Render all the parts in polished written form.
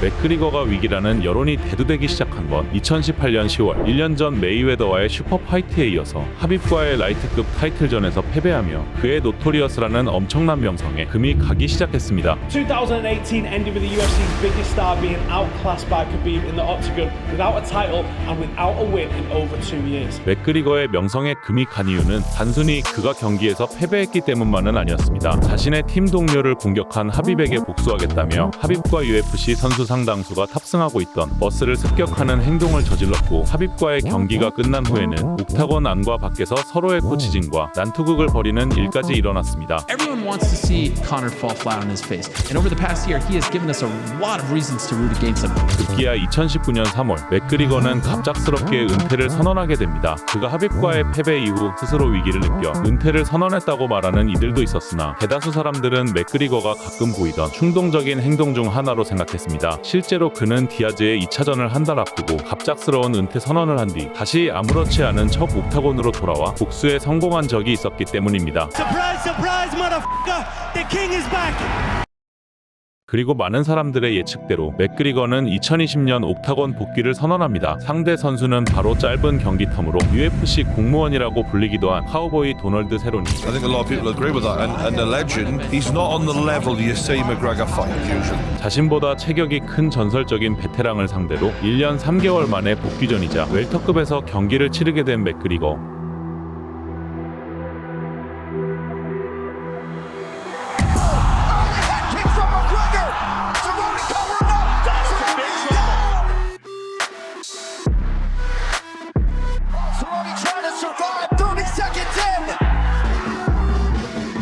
맥그리거가 위기라는 여론이 대두되기 시작한 건 2018년 10월 1년 전 메이웨더와의 슈퍼파이트에 이어서 하빕과의 라이트급 타이틀전에서 패배하며 그의 노토리어스라는 엄청난 명성에 금이 가기 시작했습니다. 2018 ended with the UFC's biggest star being outclassed by Khabib in the octagon without a title and without a win in over 2 years. 맥그리거의 명성에 금이 간 이유는 단순히 그가 경기에서 패배했기 때문만은 아니었습니다. 자신의 팀 동료를 공격한 하빕에게 복수하겠다며 하빕과 UFC 선수 상당수가 탑승하고 있던 버스를 습격하는 행동을 저질렀고 하빕과의 경기가 끝난 후에는 옥타곤 안과 밖에서 서로의 코치진과 난투극을 벌이는 일까지 일어났습니다. Everyone wants to see Conor fall flat on his face. And over the past year, he has given us a lot of reasons to root against him. 급기야 2019년 3월 맥그리거는 갑작스럽게 은퇴를 선언하게 됩니다. 그가 하빕과의 패배 이후 스스로 위기를 느껴 은퇴를 선언했다고 말하는 이들도 있었으나 대다수 사람들은 맥그리거가 가끔 보이던 충동적인 행동 중 하나로 생각했습니다. 실제로 그는 디아즈의 2차전을 한 달 앞두고 갑작스러운 은퇴 선언을 한 뒤 다시 아무렇지 않은 첫 옥타곤으로 돌아와 복수에 성공한 적이 있었기 때문입니다. Surprise, surprise, motherfucker! The king is back! 그리고 많은 사람들의 예측대로 맥그리거는 2020년 옥타곤 복귀를 선언합니다. 상대 선수는 바로 짧은 경기 텀으로 UFC 공무원이라고 불리기도 한 카우보이 도널드 세로니. I think a lot of people agree with that. And the legend, he's not on the level you see McGregor fight usually. 자신보다 체격이 큰 전설적인 베테랑을 상대로 1년 3개월 만에 복귀전이자 웰터급에서 경기를 치르게 된 맥그리거.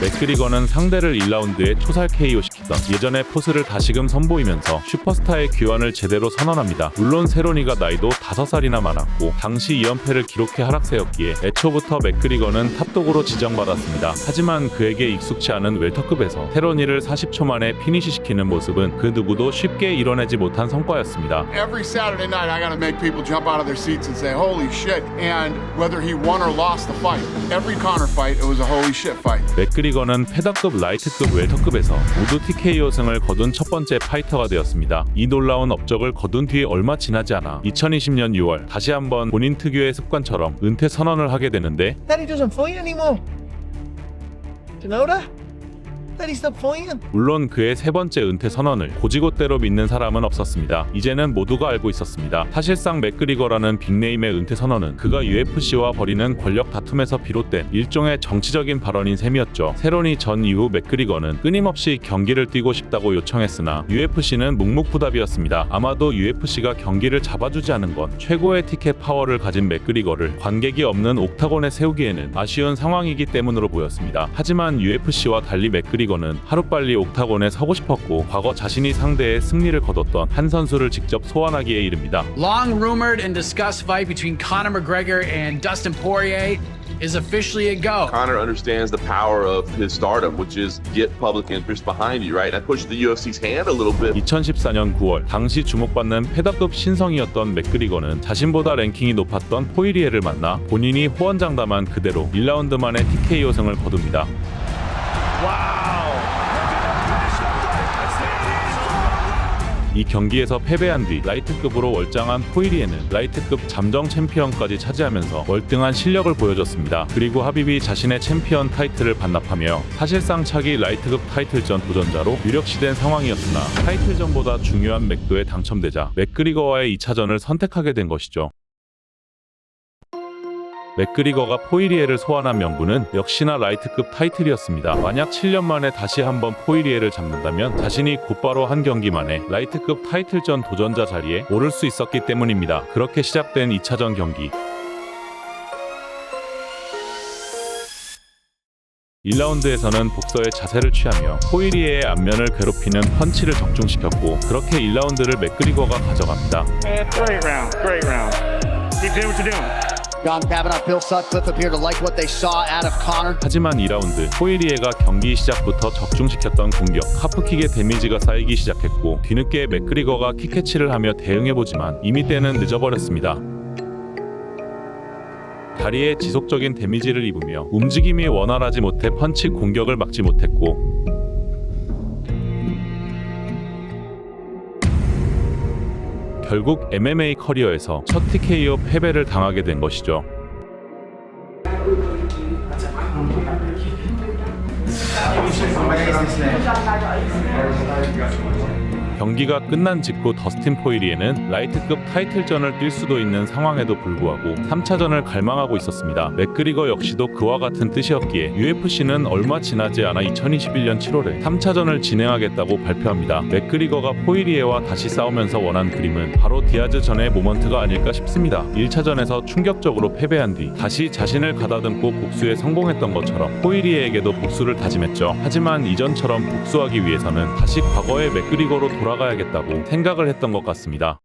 맥그리거는 상대를 1라운드에 초살 KO시키던 예전의 포스를 다시금 선보이면서 슈퍼스타의 귀환을 제대로 선언합니다. 물론 세로니가 나이도 5살이나 많았고 당시 2연패를 기록해 하락세였기에 애초부터 맥그리거는 탑독으로 지정받았습니다. 하지만 그에게 익숙치 않은 웰터급에서 세로니를 40초 만에 피니시시키는 모습은 그 누구도 쉽게 이뤄내지 못한 성과였습니다. Every Saturday night I gotta make people jump out of their seats and say holy shit, and whether he won or lost the fight, every Conor fight it was a holy shit fight. 맥그리거는 패더급, 라이트급, 웰터급에서 모두 TKO승을 거둔 첫 번째 파이터가 되었습니다. 이 놀라운 업적을 거둔 뒤에 얼마 지나지 않아 2020년 6월 다시 한번 본인 특유의 습관처럼 은퇴 선언을 하게 되는데 Daddy doesn't fight anymore. Do you know that? Daddy stopped fighting. 물론 그의 세 번째 은퇴 선언을 고지고대로 믿는 사람은 없었습니다. 이제는 모두가 알고 있었습니다. 사실상 맥그리거라는 빅네임의 은퇴 선언은 그가 UFC와 벌이는 권력 다툼에서 비롯된 일종의 정치적인 발언인 셈이었죠. 세로니 전 이후 맥그리거는 끊임없이 경기를 뛰고 싶다고 요청했으나 UFC는 묵묵부답이었습니다. 아마도 UFC가 경기를 잡아주지 않은 건 최고의 티켓 파워를 가진 맥그리거를 관객이 없는 옥타곤에 세우기에는 아쉬운 상황이기 때문으로 보였습니다. 하지만 UFC와 달리 맥그리거는 하루빨리 옥타곤에 서고 싶었고 과거 자신이 상대의 승리를 거뒀던 한 선수를 직접 소환하기에 이릅니다. Long rumored and discussed fight between Conor McGregor and Dustin Poirier is officially a go. Conor understands the power of his stardom, which is get public interest behind you, right? That pushed the UFC's hand a little bit. 2014년 9월 당시 주목받는 패더급 신성이었던 맥그리거는 자신보다 랭킹이 높았던 포이리에를 만나 본인이 호언장담한 그대로 1라운드 만에 TKO승을 거둡니다. 이 경기에서 패배한 뒤 라이트급으로 월장한 포이리에는 라이트급 잠정 챔피언까지 차지하면서 월등한 실력을 보여줬습니다. 그리고 하빕이 자신의 챔피언 타이틀을 반납하며 사실상 차기 라이트급 타이틀전 도전자로 유력시된 상황이었으나 타이틀전보다 중요한 맥도에 당첨되자 맥그리거와의 2차전을 선택하게 된 것이죠. 맥그리거가 포이리에를 소환한 명분은 역시나 라이트급 타이틀이었습니다. 만약 7년 만에 다시 한번 포이리에를 잡는다면 자신이 곧바로 한 경기 만에 라이트급 타이틀전 도전자 자리에 오를 수 있었기 때문입니다. 그렇게 시작된 2차전 경기. 1라운드에서는 복서의 자세를 취하며 포이리에의 안면을 괴롭히는 펀치를 적중시켰고 그렇게 1라운드를 맥그리거가 가져갑니다. Great round. Keep doing what you're doing. John Kavanagh, Bill Sutcliffe appear to like what they saw out of Conor. 하지만 2라운드 포이리에가 경기 시작부터 적중시켰던 공격 하프킥의 데미지가 쌓이기 시작했고 뒤늦게 맥그리거가 킥캐치를 하며 대응해보지만 이미 때는 늦어버렸습니다. 다리에 지속적인 데미지를 입으며 움직임이 원활하지 못해 펀치 공격을 막지 못했고 결국 MMA 커리어에서 첫 TKO 패배를 당하게 된 것이죠. 경기가 끝난 직후 더스틴 포이리에는 라이트급 타이틀전을 뛸 수도 있는 상황에도 불구하고 3차전을 갈망하고 있었습니다. 맥그리거 역시도 그와 같은 뜻이었기에 UFC는 얼마 지나지 않아 2021년 7월에 3차전을 진행하겠다고 발표합니다. 맥그리거가 포이리에와 다시 싸우면서 원한 그림은 바로 디아즈 전의 모먼트가 아닐까 싶습니다. 1차전에서 충격적으로 패배한 뒤 다시 자신을 가다듬고 복수에 성공했던 것처럼 포이리에에게도 복수를 다짐했죠. 하지만 이전처럼 복수하기 위해서는 다시 과거의 맥그리거로 돌아가야겠다고 생각을 했던 것 같습니다.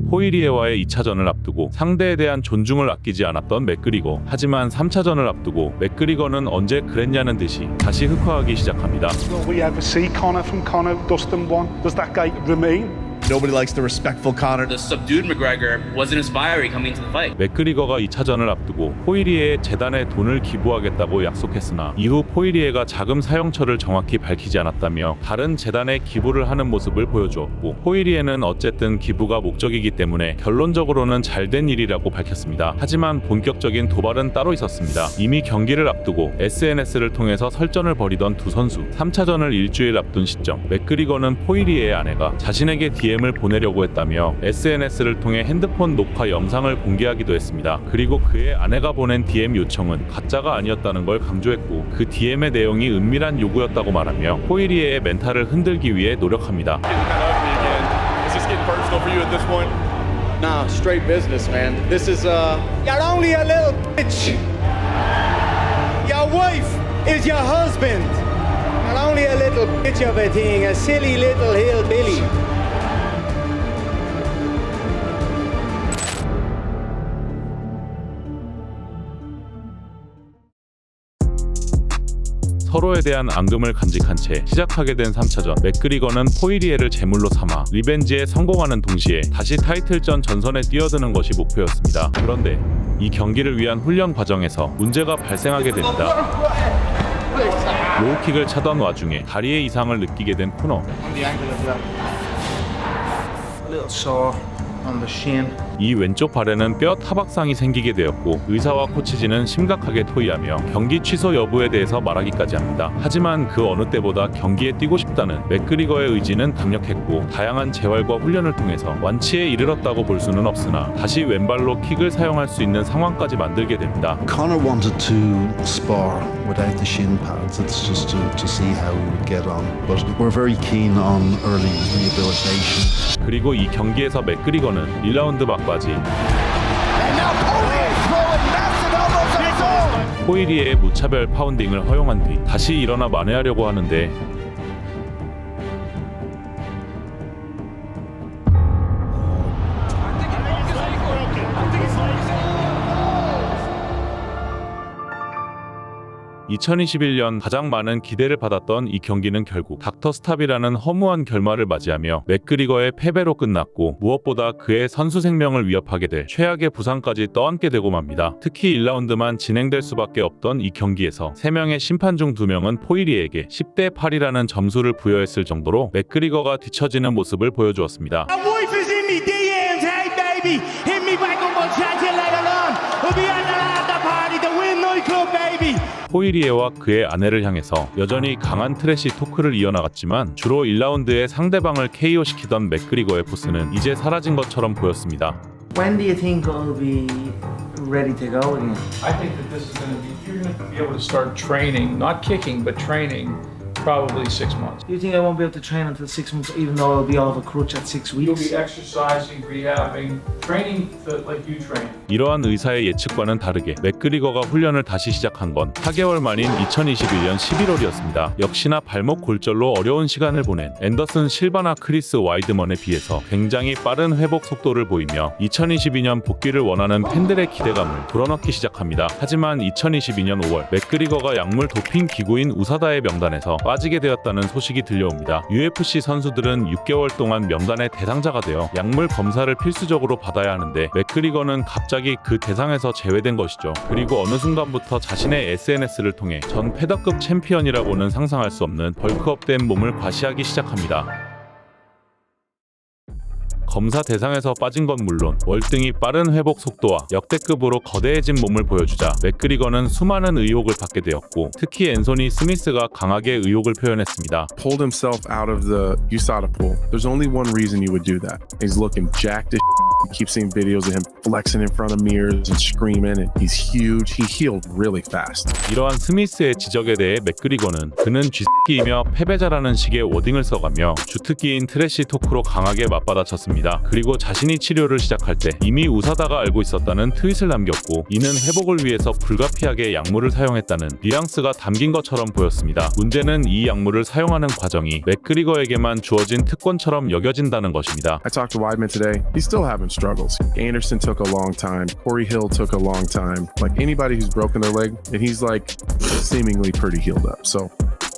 포이리에와의 2차전을 앞두고 상대에 대한 존중을 아끼지 않았던 맥그리거. 하지만 3차전을 앞두고 맥그리거는 언제 그랬냐는 듯이 다시 흑화하기 시작합니다. Will we ever see Conor from Conor Dustin 1? Does that guy remain? Nobody likes the respectful Conor. The subdued McGregor wasn't inspiring coming into the fight. 맥그리거가 2차전을 앞두고 포이리에 재단에 돈을 기부하겠다고 약속했으나 이후 포이리에가 자금 사용처를 정확히 밝히지 않았다며 다른 재단에 기부를 하는 모습을 보여주었고, 포이리에는 어쨌든 기부가 목적이기 때문에 결론적으로는 잘된 일이라고 밝혔습니다. 하지만 본격적인 도발은 따로 있었습니다. 이미 경기를 앞두고 SNS를 통해서 설전을 벌이던 두 선수. 3차전을 일주일 앞둔 시점, 맥그리거는 포이리에의 아내가 자신에게 DM을 보내려고 했다며 SNS를 통해 핸드폰 녹화 영상을 공개하기도 했습니다. 그리고 그의 아내가 보낸 DM 요청은 가짜가 아니었다는 걸 강조했고, 그 DM의 내용이 은밀한 요구였다고 말하며 포이리에의 멘탈을 흔들기 위해 노력합니다. Nah, straight business, man. This is You're only a little bitch. Your wife is your husband. You're only a little bitch of a thing, a silly little hillbilly. 서로에 대한 앙금을 간직한 채 시작하게 된 3차전. 맥그리거는 포이리에를 제물로 삼아 리벤지에 성공하는 동시에 다시 타이틀전 전선에 뛰어드는 것이 목표였습니다. 그런데 이 경기를 위한 훈련 과정에서 문제가 발생하게 됩니다. 로우킥을 차던 와중에 다리에 이상을 느끼게 된 코너. 이 왼쪽 발에는 뼈 타박상이 생기게 되었고, 의사와 코치진은 심각하게 토의하며 경기 취소 여부에 대해서 말하기까지 합니다. 하지만 그 어느 때보다 경기에 뛰고 싶다는 맥그리거의 의지는 강력했고, 다양한 재활과 훈련을 통해서 완치에 이르렀다고 볼 수는 없으나 다시 왼발로 킥을 사용할 수 있는 상황까지 만들게 됩니다. Conor wanted to spar without the shin pads. It's just to see how he would get on. But we're very keen on early rehabilitation. 그리고 이 경기에서 맥그리거는 1라운드 막바지 포이리에의 무차별 파운딩을 허용한 뒤 다시 일어나 만회하려고 하는데, (2021년) 가장 많은 기대를 받았던 이 경기는 결국 닥터 스탑이라는 허무한 결말을 맞이하며 맥그리거의 패배로 끝났고, 무엇보다 그의 선수 생명을 위협하게 될 최악의 부상까지 떠안게 되고 맙니다. 특히 1라운드만 진행될 수밖에 없던 이 경기에서 3명의 심판 중 2명은 포이리에게 10대 8이라는 점수를 부여했을 정도로 맥그리거가 뒤처지는 모습을 보여주었습니다. My wife is in me DMs, hey baby, hit me back on my chat till later on. We'll be at the after party, the Win Nightclub, baby. 포이리에와 그의 아내를 향해서 여전히 강한 트래시 토크를 이어나갔지만, 주로 1라운드에 상대방을 KO시키던 맥그리거의 포스는 이제 사라진 것처럼 보였습니다. When do you think I'll be ready to go again? I think that this is going to be, you're going to be able to start training, not kicking, but training probably 6 months. Do you think I won't be able to train until 6 months, even though I'll be off a crutch at 6 You'll weeks? be exercising, rehabbing, training like you train. 이러한 의사의 예측과는 다르게 맥그리거가 훈련을 다시 시작한 건 4개월 만인 2021년 11월이었습니다. 역시나 발목 골절로 어려운 시간을 보낸 앤더슨 실바나 크리스 와이드먼에 비해서 굉장히 빠른 회복 속도를 보이며 2022년 복귀를 원하는 팬들의 기대감을 불어넣기 시작합니다. 하지만 2022년 5월 맥그리거가 약물 도핑 기구인 우사다의 명단에서 빠지게 되었다는 소식이 들려옵니다. UFC 선수들은 6개월 동안 명단의 대상자가 되어 약물 검사를 필수적으로 받아야 하는데, 맥그리거는 갑자기 그 대상에서 제외된 것이죠. 그리고 어느 순간부터 자신의 SNS를 통해 전 패더급 챔피언이라고는 상상할 수 없는 벌크업된 몸을 과시하기 시작합니다. 검사 대상에서 빠진 건 물론 월등히 빠른 회복 속도와 역대급으로 거대해진 몸을 보여주자 맥그리거는 수많은 의혹을 받게 되었고 특히 앤소니 스미스가 강하게 의혹을 표현했습니다. Pulled himself out of the USADA pool. There's only one reason you would do that. He's looking jacked as You keep seeing videos of him flexing in front of mirrors and screaming, and he's huge. He healed really fast. 이러한 스미스의 지적에 대해 맥그리거는 그는 쥐새끼이며 패배자라는 식의 워딩을 써가며 주특기인 트래시 토크로 강하게 맞받아쳤습니다. 그리고 자신이 치료를 시작할 때 이미 우사다가 알고 있었다는 트윗을 남겼고 이는 회복을 위해서 불가피하게 약물을 사용했다는 뉘앙스가 담긴 것처럼 보였습니다. 문제는 이 약물을 사용하는 과정이 맥그리거에게만 주어진 특권처럼 여겨진다는 것입니다. I talked to Weidman today. He's still having struggles. Anderson took a long time. Corey Hill took a long time. Like anybody who's broken their leg, and he's like seemingly pretty healed up. So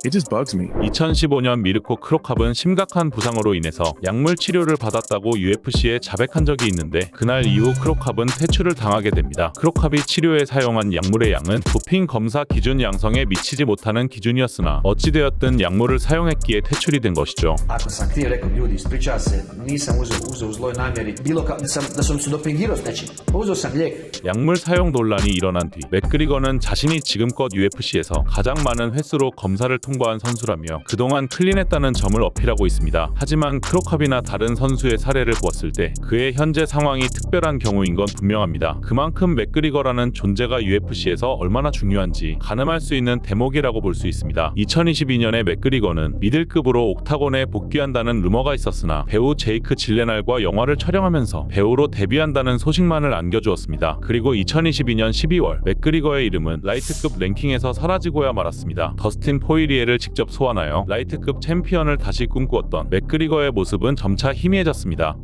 it just bugs me. 2015년 미르코 크로캅은 심각한 부상으로 인해서 약물 치료를 받았다고 UFC에 자백한 적이 있는데 그날 이후 크로캅은 퇴출을 당하게 됩니다. 크로캅이 치료에 사용한 약물의 양은 도핑 검사 기준 양성에 미치지 못하는 기준이었으나 어찌되었든 약물을 사용했기에 퇴출이 된 것이죠. Ako sam htio, rekao ljudi, ispričavam se, nisam uzeo u zloj namjeri, bilo kao da sam se dopingirao s nečim. Uzeo sam lijek. 약물 사용 논란이 일어난 뒤 맥그리거는 자신이 지금껏 UFC에서 가장 많은 횟수로 검사를 통과한 선수라며 그동안 클린했다는 점을 어필하고 있습니다. 하지만 크로캅이나 다른 선수의 사례를 보았을 때 그의 현재 상황이 특별한 경우인 건 분명합니다. 그만큼 맥그리거라는 존재가 UFC에서 얼마나 중요한지 가늠할 수 있는 대목이라고 볼 수 있습니다. 2022년에 맥그리거는 미들급으로 옥타곤에 복귀한다는 루머가 있었으나 배우 제이크 질레날과 영화를 촬영하면서 배우로 데뷔한다는 소식만을 안겨주었습니다. 그리고 2022년 12월 맥그리거의 이름은 라이트급 랭킹에서 사라지고야 말았습니다. 더스틴 포이리에를 직접 소환하여 라이트급 챔피언을 다시 꿈꾸었던 맥그리거의 모습은 점차 희미해졌습니다.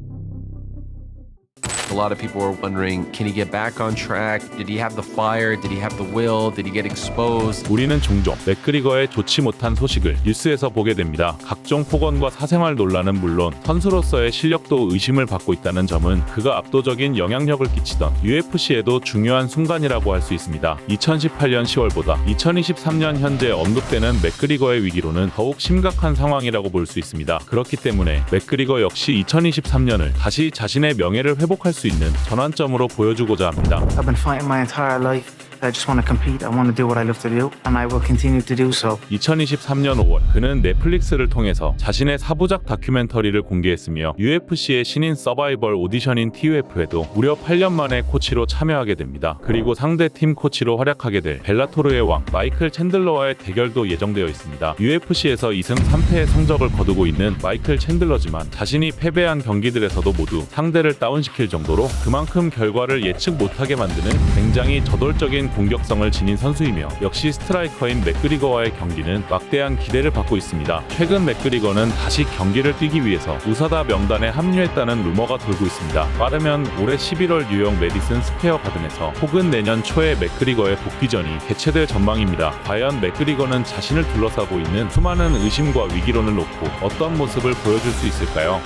A lot of people were wondering, can he get back on track? Did he have the fire? Did he have the will? Did he get exposed? 우리는 종종 맥그리거의 좋지 못한 소식을 뉴스에서 보게 됩니다. 각종 폭언과 사생활 논란은 물론 선수로서의 실력도 의심을 받고 있다는 점은 그가 압도적인 영향력을 끼치던 UFC에도 중요한 순간이라고 할 수 있습니다. 2018년 10월보다 2023년 현재 언급되는 맥그리거의 위기로는 더욱 심각한 상황이라고 볼 수 있습니다. 그렇기 때문에 맥그리거 역시 2023년을 다시 자신의 명예를 회복할 수 있는 전환점으로 보여주고자 합니다. I've been fighting my entire life. I just want to compete. I want to do what I love to do, and I will continue to do so. 2023년 5월 그는 넷플릭스를 통해서 자신의 4부작 다큐멘터리를 공개했으며 UFC의 신인 서바이벌 오디션인 TUF에도 무려 8년 만에 코치로 참여하게 됩니다. 그리고 상대 팀 코치로 활약하게 될 벨라토르의 왕 마이클 챈들러와의 대결도 예정되어 있습니다. UFC에서 2승 3패의 성적을 거두고 있는 마이클 챈들러지만 자신이 패배한 경기들에서도 모두 상대를 다운시킬 정도로 그만큼 결과를 예측 못하게 만드는 굉장히 저돌적인 공격성을 지닌 선수이며 역시 스트라이커인 맥그리거와의 경기는 막대한 기대를 받고 있습니다. 최근 맥그리거는 다시 경기를 뛰기 위해서 우사다 명단에 합류했다는 루머가 돌고 있습니다. 빠르면 올해 11월 뉴욕 메디슨 스퀘어 가든에서 혹은 내년 초에 맥그리거의 복귀전이 개최될 전망입니다. 과연 맥그리거는 자신을 둘러싸고 있는 수많은 의심과 위기론을 놓고 어떤 모습을 보여줄 수 있을까요?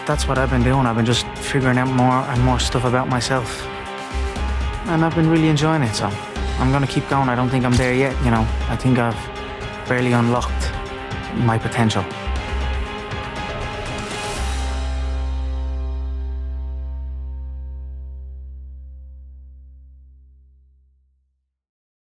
That's what I've been doing. I've been just figuring out more and more stuff about myself. And I've been really enjoying it, so I'm gonna keep going. I don't think I'm there yet, you know. I think I've barely unlocked my potential.